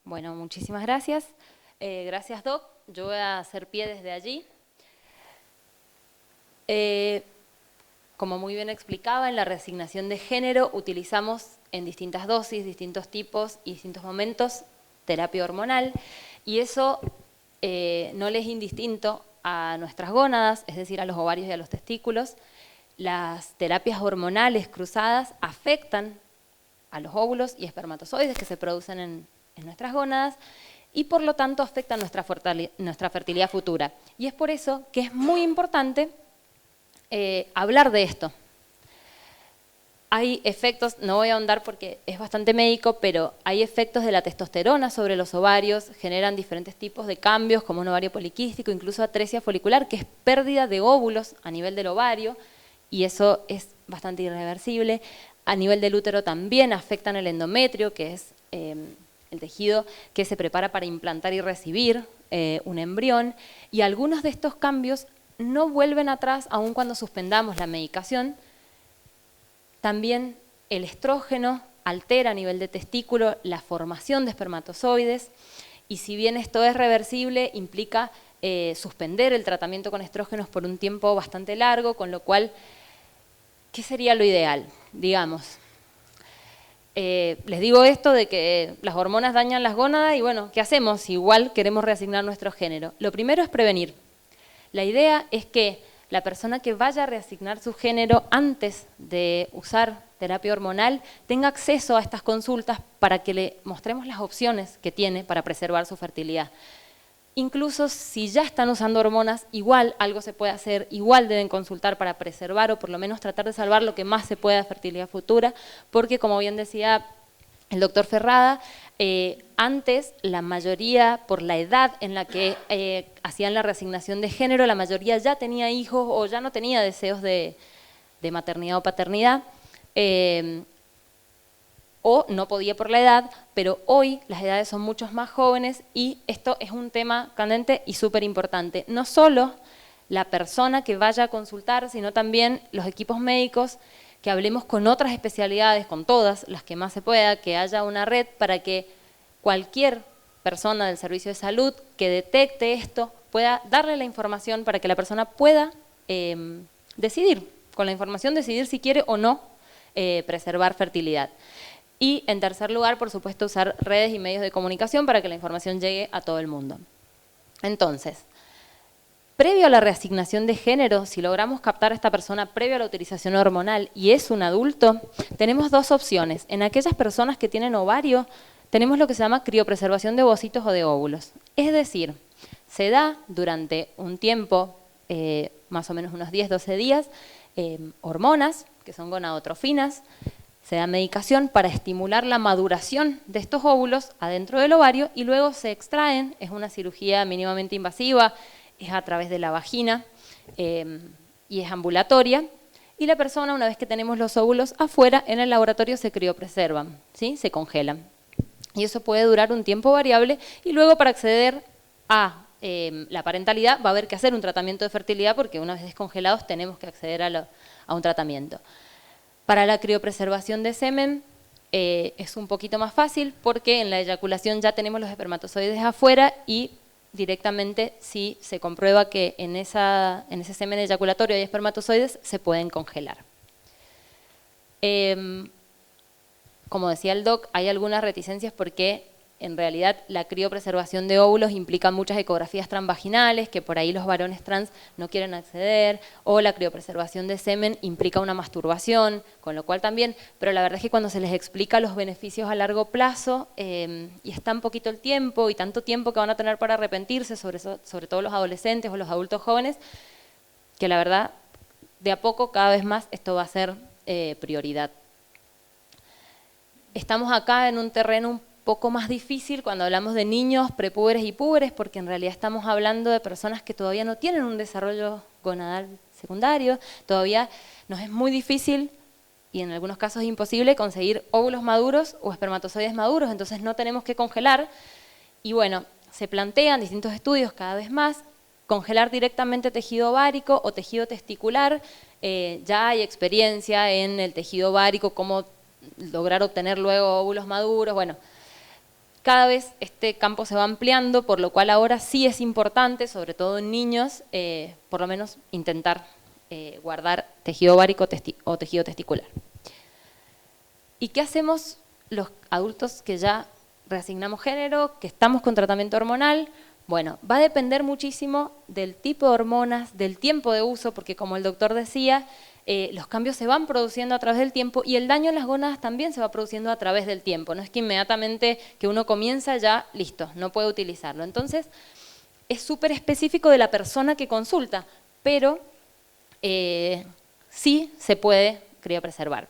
Bueno, muchísimas gracias. Gracias, Doc. Yo voy a hacer pie desde allí. Como muy bien explicaba, en la reasignación de género utilizamos en distintas dosis, distintos tipos y distintos momentos terapia hormonal, y eso no le es indistinto a nuestras gónadas, es decir, a los ovarios y a los testículos. Las terapias hormonales cruzadas afectan a los óvulos y espermatozoides que se producen en nuestras gónadas y por lo tanto afectan nuestra fertilidad futura. Y es por eso que es muy importante hablar de esto. Hay efectos, no voy a ahondar porque es bastante médico, pero hay efectos de la testosterona sobre los ovarios, generan diferentes tipos de cambios como un ovario poliquístico, incluso atresia folicular, que es pérdida de óvulos a nivel del ovario, y eso es bastante irreversible. A nivel del útero también afectan el endometrio, que es el tejido que se prepara para implantar y recibir un embrión, y algunos de estos cambios no vuelven atrás aun cuando suspendamos la medicación. También el estrógeno altera a nivel de testículo la formación de espermatozoides, y si bien esto es reversible, implica suspender el tratamiento con estrógenos por un tiempo bastante largo, con lo cual, ¿qué sería lo ideal? Digamos, les digo esto de que las hormonas dañan las gónadas y bueno, ¿qué hacemos si igual queremos reasignar nuestro género? Lo primero es prevenir. La idea es que la persona que vaya a reasignar su género antes de usar terapia hormonal tenga acceso a estas consultas para que le mostremos las opciones que tiene para preservar su fertilidad. Incluso si ya están usando hormonas, igual algo se puede hacer, igual deben consultar para preservar o por lo menos tratar de salvar lo que más se pueda de fertilidad futura, porque como bien decía el doctor Ferrada, antes la mayoría, por la edad en la que hacían la reasignación de género, la mayoría ya tenía hijos o ya no tenía deseos de maternidad o paternidad, o no podía por la edad, pero hoy las edades son mucho más jóvenes y esto es un tema candente y súper importante. No solo la persona que vaya a consultar, sino también los equipos médicos, que hablemos con otras especialidades, con todas las que más se pueda, que haya una red para que cualquier persona del servicio de salud que detecte esto pueda darle la información para que la persona pueda decidir, con la información decidir si quiere o no preservar fertilidad. Y en tercer lugar, por supuesto, usar redes y medios de comunicación para que la información llegue a todo el mundo. Entonces, previo a la reasignación de género, si logramos captar a esta persona previo a la utilización hormonal y es un adulto, tenemos dos opciones. En aquellas personas que tienen ovario, tenemos lo que se llama criopreservación de ovocitos o de óvulos. Es decir, se da durante un tiempo, más o menos unos 10-12 días, hormonas, que son gonadotrofinas, se da medicación para estimular la maduración de estos óvulos adentro del ovario y luego se extraen, es una cirugía mínimamente invasiva, es a través de la vagina y es ambulatoria, y la persona, una vez que tenemos los óvulos afuera, en el laboratorio se criopreservan, ¿sí? Se congelan. Y eso puede durar un tiempo variable y luego para acceder a la parentalidad va a haber que hacer un tratamiento de fertilidad porque una vez descongelados tenemos que acceder a un tratamiento. Para la criopreservación de semen es un poquito más fácil porque en la eyaculación ya tenemos los espermatozoides afuera y directamente si se comprueba que en ese semen eyaculatorio hay espermatozoides, se pueden congelar. Como decía el doc, hay algunas reticencias porque en realidad la criopreservación de óvulos implica muchas ecografías transvaginales que por ahí los varones trans no quieren acceder, o la criopreservación de semen implica una masturbación, con lo cual también, pero la verdad es que cuando se les explica los beneficios a largo plazo y es tan poquito el tiempo y tanto tiempo que van a tener para arrepentirse, sobre todo los adolescentes o los adultos jóvenes, que la verdad de a poco cada vez más esto va a ser prioridad. Estamos acá en un terreno un poco más difícil cuando hablamos de niños prepúberes y púberes, porque en realidad estamos hablando de personas que todavía no tienen un desarrollo gonadal secundario, todavía nos es muy difícil y en algunos casos imposible conseguir óvulos maduros o espermatozoides maduros, entonces no tenemos que congelar y bueno, se plantean distintos estudios cada vez más, congelar directamente tejido ovárico o tejido testicular, ya hay experiencia en el tejido ovárico, cómo lograr obtener luego óvulos maduros, bueno. cada vez este campo se va ampliando, por lo cual ahora sí es importante, sobre todo en niños, por lo menos intentar guardar tejido ovárico o tejido testicular. ¿Y qué hacemos los adultos que ya reasignamos género, que estamos con tratamiento hormonal? Bueno, va a depender muchísimo del tipo de hormonas, del tiempo de uso, porque como el doctor decía, los cambios se van produciendo a través del tiempo y el daño en las gónadas también se va produciendo a través del tiempo. No es que inmediatamente que uno comienza ya, listo, no puede utilizarlo. Entonces, es súper específico de la persona que consulta, pero sí se puede criopreservar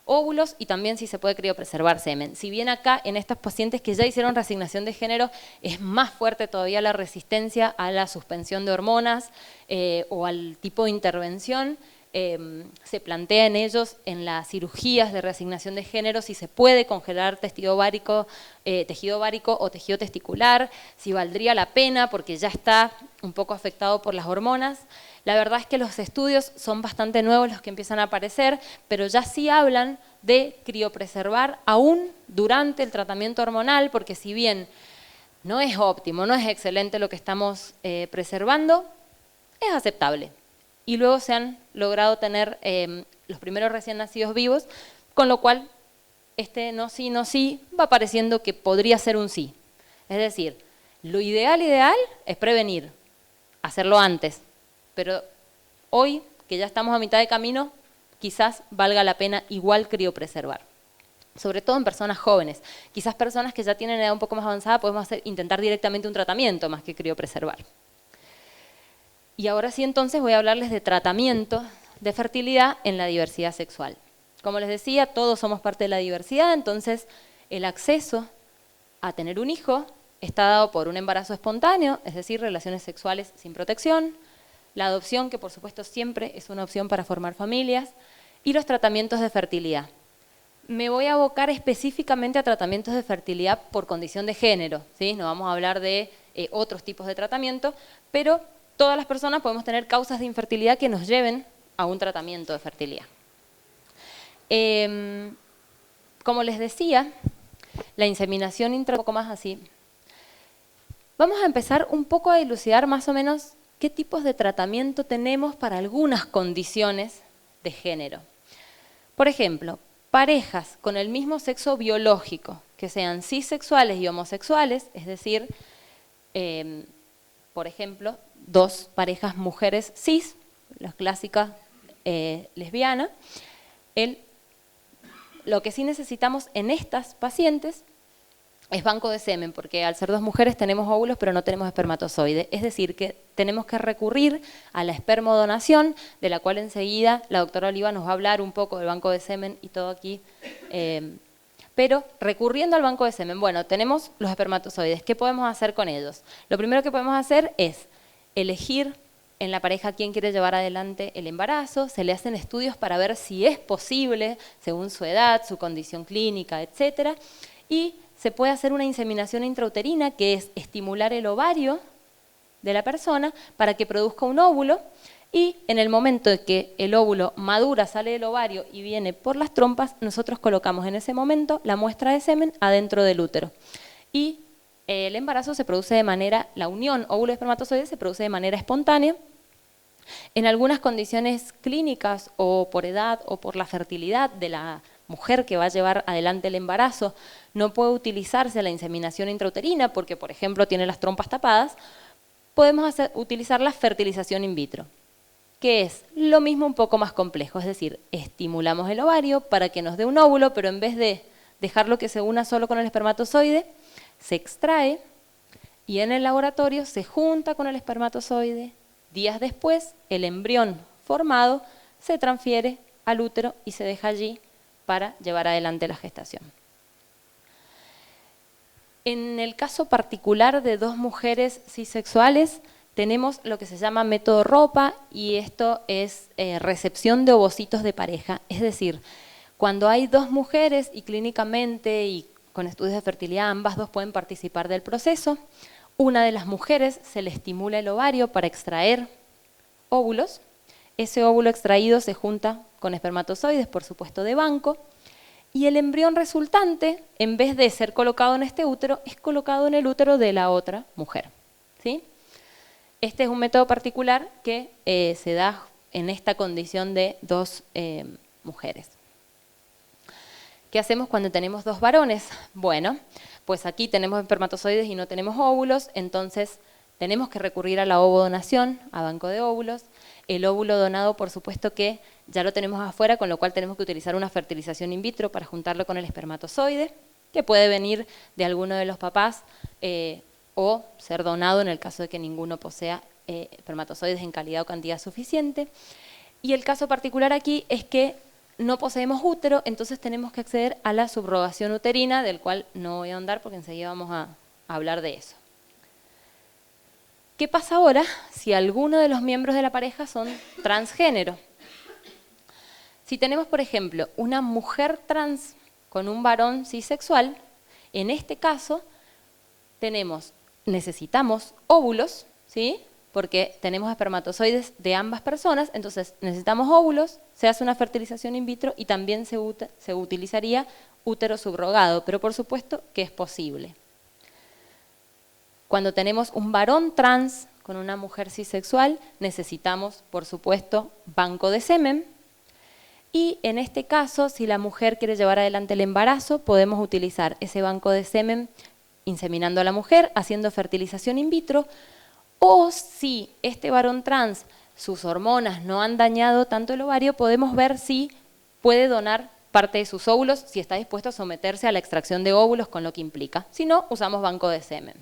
óvulos y también sí se puede criopreservar semen. Si bien acá en estos pacientes que ya hicieron reasignación de género es más fuerte todavía la resistencia a la suspensión de hormonas o al tipo de intervención, se plantea en ellos en las cirugías de reasignación de género si se puede congelar tejido ovárico o tejido testicular, si valdría la pena porque ya está un poco afectado por las hormonas. La verdad es que los estudios son bastante nuevos los que empiezan a aparecer, pero ya sí hablan de criopreservar aún durante el tratamiento hormonal, porque si bien no es óptimo, no es excelente lo que estamos preservando, es aceptable. Y luego se han logrado tener los primeros recién nacidos vivos, con lo cual este no sí va pareciendo que podría ser un sí. Es decir, lo ideal es prevenir, hacerlo antes. Pero hoy, que ya estamos a mitad de camino, quizás valga la pena igual criopreservar. Sobre todo en personas jóvenes. Quizás personas que ya tienen edad un poco más avanzada podemos intentar directamente un tratamiento más que criopreservar. Y ahora sí entonces voy a hablarles de tratamiento de fertilidad en la diversidad sexual. Como les decía, todos somos parte de la diversidad, entonces el acceso a tener un hijo está dado por un embarazo espontáneo, es decir, relaciones sexuales sin protección, la adopción, que por supuesto siempre es una opción para formar familias, y los tratamientos de fertilidad. Me voy a abocar específicamente a tratamientos de fertilidad por condición de género, ¿sí? No vamos a hablar de otros tipos de tratamiento, pero todas las personas podemos tener causas de infertilidad que nos lleven a un tratamiento de fertilidad. Como les decía, la inseminación un poco más así. Vamos a empezar un poco a dilucidar más o menos qué tipos de tratamiento tenemos para algunas condiciones de género. Por ejemplo, parejas con el mismo sexo biológico, que sean cisexuales y homosexuales, es decir, por ejemplo, dos parejas mujeres cis, la clásica lesbiana, lo que sí necesitamos en estas pacientes es banco de semen, porque al ser dos mujeres tenemos óvulos pero no tenemos espermatozoide. Es decir, que tenemos que recurrir a la espermodonación, de la cual enseguida la doctora Oliva nos va a hablar un poco del banco de semen y todo aquí. Pero recurriendo al banco de semen, bueno, tenemos los espermatozoides. ¿Qué podemos hacer con ellos? Lo primero que podemos hacer es elegir en la pareja quién quiere llevar adelante el embarazo. Se le hacen estudios para ver si es posible, según su edad, su condición clínica, etcétera. Y se puede hacer una inseminación intrauterina, que es estimular el ovario de la persona para que produzca un óvulo, y en el momento en que el óvulo madura, sale del ovario y viene por las trompas, nosotros colocamos en ese momento la muestra de semen adentro del útero. Y el embarazo se produce de manera, la unión óvulo-espermatozoide se produce de manera espontánea. En algunas condiciones clínicas o por edad o por la fertilidad de la mujer que va a llevar adelante el embarazo, no puede utilizarse la inseminación intrauterina porque, por ejemplo, tiene las trompas tapadas. Podemos utilizar la fertilización in vitro, que es lo mismo un poco más complejo, es decir, estimulamos el ovario para que nos dé un óvulo, pero en vez de dejarlo que se una solo con el espermatozoide, se extrae y en el laboratorio se junta con el espermatozoide. Días después, el embrión formado se transfiere al útero y se deja allí para llevar adelante la gestación. En el caso particular de dos mujeres cisexuales, tenemos lo que se llama método ropa, y esto es recepción de ovocitos de pareja. Es decir, cuando hay dos mujeres y clínicamente y con estudios de fertilidad ambas dos pueden participar del proceso, una de las mujeres se le estimula el ovario para extraer óvulos. Ese óvulo extraído se junta con espermatozoides, por supuesto de banco, y el embrión resultante, en vez de ser colocado en este útero, es colocado en el útero de la otra mujer, ¿sí? Este es un método particular que se da en esta condición de dos mujeres. ¿Qué hacemos cuando tenemos dos varones? Bueno, pues aquí tenemos espermatozoides y no tenemos óvulos, entonces tenemos que recurrir a la ovodonación, a banco de óvulos. El óvulo donado, por supuesto que ya lo tenemos afuera, con lo cual tenemos que utilizar una fertilización in vitro para juntarlo con el espermatozoide, que puede venir de alguno de los papás o ser donado en el caso de que ninguno posea espermatozoides en calidad o cantidad suficiente. Y el caso particular aquí es que no poseemos útero, entonces tenemos que acceder a la subrogación uterina, del cual no voy a ahondar porque enseguida vamos a hablar de eso. ¿Qué pasa ahora si alguno de los miembros de la pareja son transgénero? Si tenemos, por ejemplo, una mujer trans con un varón cisexual, en este caso necesitamos óvulos, ¿sí? Porque tenemos espermatozoides de ambas personas, entonces necesitamos óvulos, se hace una fertilización in vitro y también se utilizaría útero subrogado, pero por supuesto que es posible. Cuando tenemos un varón trans con una mujer cisexual, necesitamos, por supuesto, banco de semen. Y en este caso, si la mujer quiere llevar adelante el embarazo, podemos utilizar ese banco de semen inseminando a la mujer, haciendo fertilización in vitro, o si este varón trans, sus hormonas no han dañado tanto el ovario, podemos ver si puede donar parte de sus óvulos, si está dispuesto a someterse a la extracción de óvulos, con lo que implica. Si no, usamos banco de semen.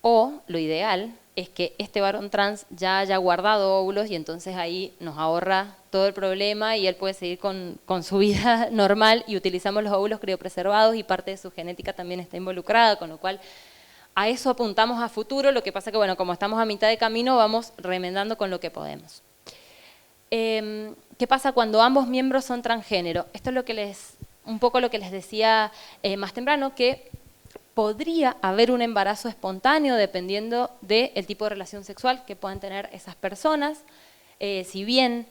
O lo ideal es que este varón trans ya haya guardado óvulos y entonces ahí nos ahorra todo el problema y él puede seguir con su vida normal y utilizamos los óvulos criopreservados y parte de su genética también está involucrada, con lo cual a eso apuntamos a futuro. Lo que pasa que, bueno, como estamos a mitad de camino, vamos remendando con lo que podemos. ¿Qué pasa cuando ambos miembros son transgénero? Esto es un poco lo que les decía más temprano, que podría haber un embarazo espontáneo dependiendo del tipo de relación sexual que puedan tener esas personas. Si bien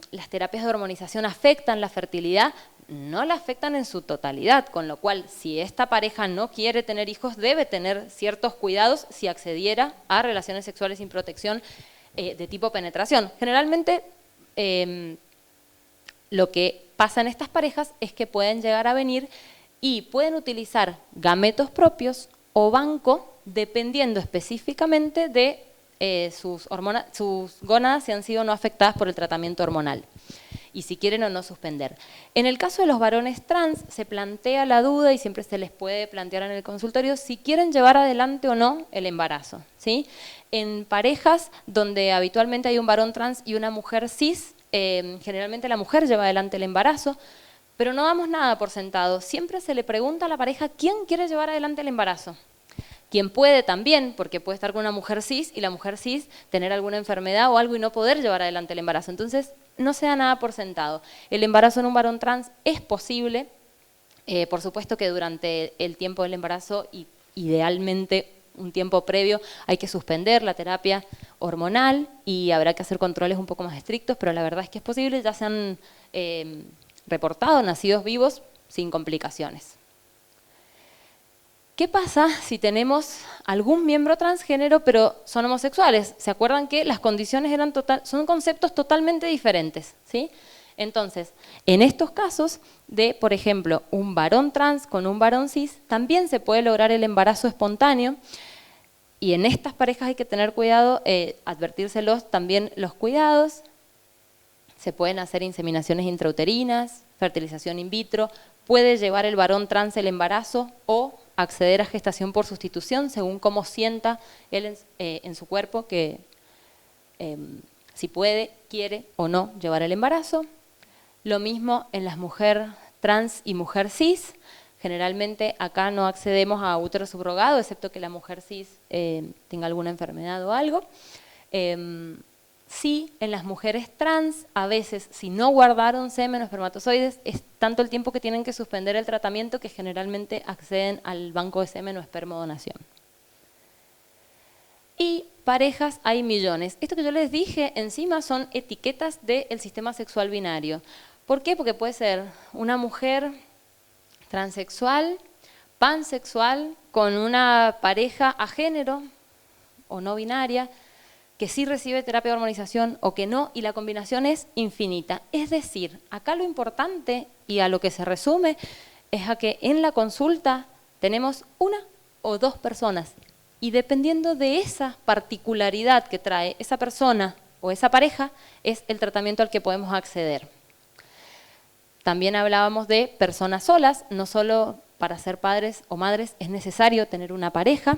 las terapias de hormonización afectan la fertilidad, no la afectan en su totalidad, con lo cual si esta pareja no quiere tener hijos, debe tener ciertos cuidados si accediera a relaciones sexuales sin protección de tipo penetración. Generalmente lo que pasa en estas parejas es que pueden llegar a venir y pueden utilizar gametos propios o banco dependiendo específicamente de sus gónadas si han sido no afectadas por el tratamiento hormonal y si quieren o no suspender. En el caso de los varones trans se plantea la duda y siempre se les puede plantear en el consultorio si quieren llevar adelante o no el embarazo, ¿sí? En parejas donde habitualmente hay un varón trans y una mujer cis, generalmente la mujer lleva adelante el embarazo, pero no damos nada por sentado. Siempre se le pregunta a la pareja quién quiere llevar adelante el embarazo. Quien puede también, porque puede estar con una mujer cis y la mujer cis tener alguna enfermedad o algo y no poder llevar adelante el embarazo. Entonces, no se da nada por sentado. El embarazo en un varón trans es posible, por supuesto que durante el tiempo del embarazo y idealmente un tiempo previo hay que suspender la terapia hormonal y habrá que hacer controles un poco más estrictos, pero la verdad es que es posible, ya se han reportado nacidos vivos sin complicaciones. ¿Qué pasa si tenemos algún miembro transgénero pero son homosexuales? ¿Se acuerdan que las condiciones son conceptos totalmente diferentes, ¿sí? Entonces, en estos casos de, por ejemplo, un varón trans con un varón cis, también se puede lograr el embarazo espontáneo y en estas parejas hay que tener cuidado, advertírselos también los cuidados. Se pueden hacer inseminaciones intrauterinas, fertilización in vitro, puede llevar el varón trans el embarazo o acceder a gestación por sustitución según cómo sienta él en su cuerpo que si puede, quiere o no llevar el embarazo. Lo mismo en las mujeres trans y mujer cis. Generalmente acá no accedemos a útero subrogado, excepto que la mujer cis tenga alguna enfermedad o algo. Sí, en las mujeres trans, a veces, si no guardaron semen o espermatozoides, es tanto el tiempo que tienen que suspender el tratamiento que generalmente acceden al banco de semen o espermodonación. Y parejas hay millones. Esto que yo les dije encima son etiquetas del sistema sexual binario. ¿Por qué? Porque puede ser una mujer transexual, pansexual, con una pareja a género o no binaria, que sí recibe terapia de hormonización o que no, y la combinación es infinita. Es decir, acá lo importante y a lo que se resume es a que en la consulta tenemos una o dos personas y dependiendo de esa particularidad que trae esa persona o esa pareja, es el tratamiento al que podemos acceder. También hablábamos de personas solas, no solo para ser padres o madres es necesario tener una pareja,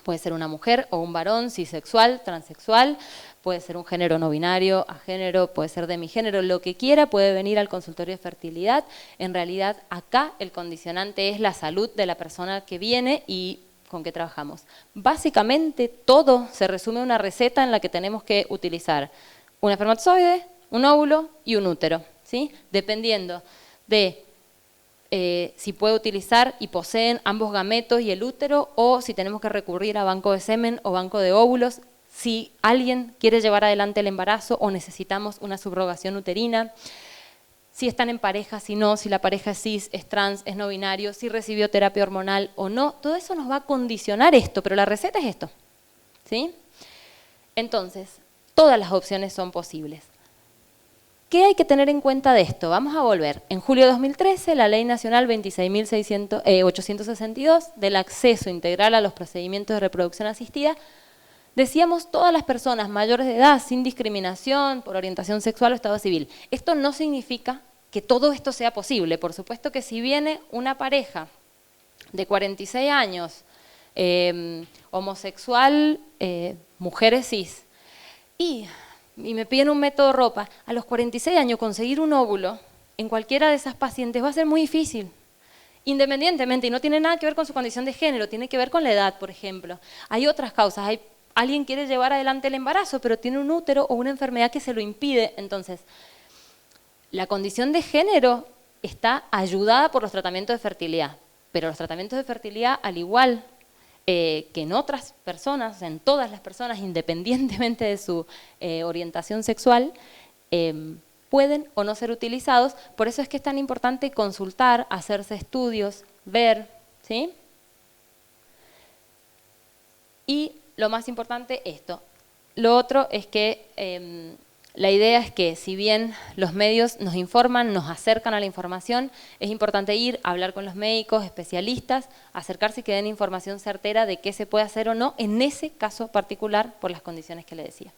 puede ser una mujer o un varón, cisexual, transexual, puede ser un género no binario, agénero, puede ser demigénero, lo que quiera, puede venir al consultorio de fertilidad. En realidad, acá el condicionante es la salud de la persona que viene y con qué trabajamos. Básicamente, todo se resume en una receta en la que tenemos que utilizar un espermatozoide, un óvulo y un útero, ¿sí? Dependiendo de si puede utilizar y poseen ambos gametos y el útero o si tenemos que recurrir a banco de semen o banco de óvulos, si alguien quiere llevar adelante el embarazo o necesitamos una subrogación uterina, si están en pareja, si no, si la pareja es cis, es trans, es no binario, si recibió terapia hormonal o no, todo eso nos va a condicionar esto, pero la receta es esto, ¿sí? Entonces, todas las opciones son posibles. ¿Qué hay que tener en cuenta de esto? Vamos a volver. En julio de 2013, la Ley Nacional 26.862 del acceso integral a los procedimientos de reproducción asistida, decíamos todas las personas mayores de edad, sin discriminación, por orientación sexual o estado civil. Esto no significa que todo esto sea posible. Por supuesto que si viene una pareja de 46 años, homosexual, mujeres cis, y me piden un método ropa, a los 46 años conseguir un óvulo en cualquiera de esas pacientes va a ser muy difícil, independientemente, y no tiene nada que ver con su condición de género, tiene que ver con la edad, por ejemplo. Hay otras causas, alguien quiere llevar adelante el embarazo, pero tiene un útero o una enfermedad que se lo impide, entonces la condición de género está ayudada por los tratamientos de fertilidad, pero los tratamientos de fertilidad, al igual que en otras personas, en todas las personas, independientemente de su orientación sexual, pueden o no ser utilizados. Por eso es que es tan importante consultar, hacerse estudios, ver, ¿sí? Y lo más importante, esto. Lo otro es que la idea es que si bien los medios nos informan, nos acercan a la información, es importante ir a hablar con los médicos, especialistas, acercarse y que den información certera de qué se puede hacer o no en ese caso particular por las condiciones que le decía.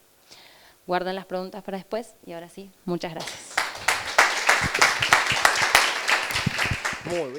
Guarden las preguntas para después y ahora sí, muchas gracias. Muy bien.